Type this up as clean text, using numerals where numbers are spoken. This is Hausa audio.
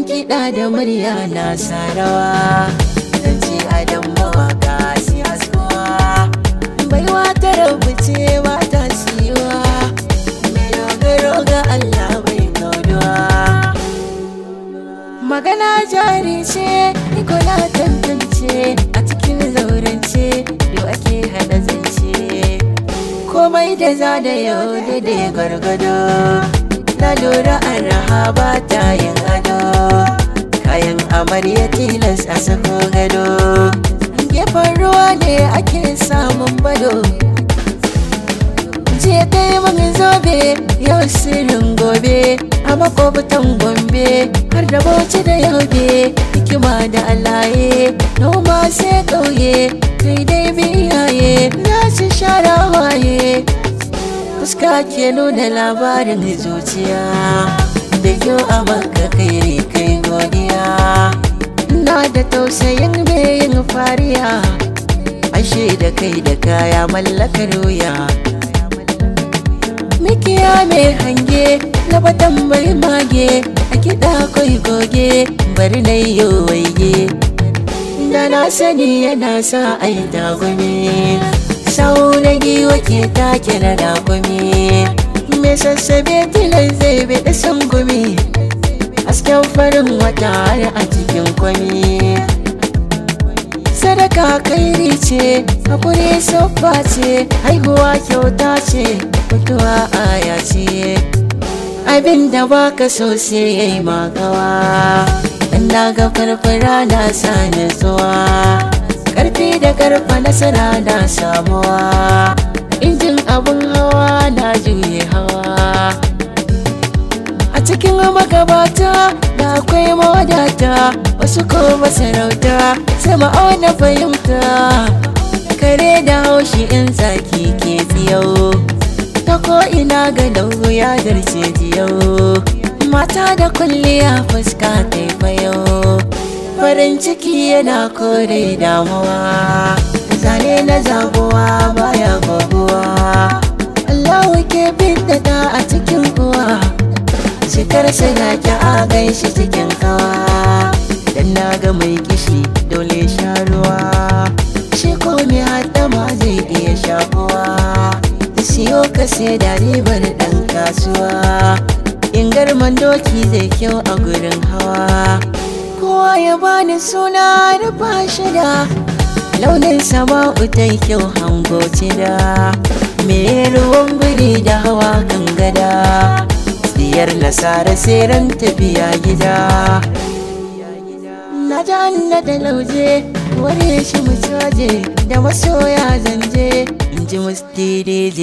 kiɗa da murya na sarawa, zance adam mawaka siyasuwa, baiwa ta rubuce ba ta siwa, mai dogaro ga Allah bai kauduwa. Magana jari ce Nikola tantance, a cikin zaurance da ake hada zance, komai da za da yau da gwargwado. Na lura an raha ba ta yin ado, kayan amarya tilas a sako gado, gefen ruwa ne ake samun bado. Jiya ta yi mun zobe, yau sirrin gobe, a makwabtan Gombe har da Bauchi da Yobe. Hikima da alaye, noma sai ƙauye, kai dai biyaye na ci shara waye. Fuska ke nuna labarin zuciya, da kyau a maka kai godiya. Na da tausayin yin fariya, ashe da kai da kaya mallakar wuya. Mikiya mai hange na batan mai mage, a kiɗa kai goge bari na yi waige. Da na sani yana sa ai tagumi, sau na giwa ke take na dakumi, mai sassabe tilan zai biɗa sangumi, hasken farin wata har a cikin kwami. Sadaka kairi ce, hakuri sabba ce, haihuwa kyauta ce, mutuwa aya ce. Abinda baka so sai yayi magawa, dan na ga farfara na sa nutsuwa, karfi da karfa nasara na samuwa, injin abun hawa na juye hawa. A cikin magabata da akwai mawadata, wasu ko masarauta sai ma'auna fahimta. Kare da haushi in zaki ke tsiyau, ta ko ina ga ya darce jiyau. Mata da kulliya fuska taifayau, farin ciki yana kore damuwa, zane na zabuwa baya goguwa. Allahu ke bidda a cikin uwa, cikar na ki a ganshi cikin kawa. Dan na ga mai kishi dole sha ruwa, shi ko mai haɗama zai iya shakuwa. Siyo ka sai da ribar ɗan kasuwa, ingarman doki zai kyau a gurin hawa. Kowa ya bani suna rufa shida, launin sama'u ta kyau hango cida, me ruwan biri da hawa kan gada, tsiyar nasara seren tafiya gida. Na janna da lauje, ware shi mu caje, da masoya zanje, in ji musti DJ.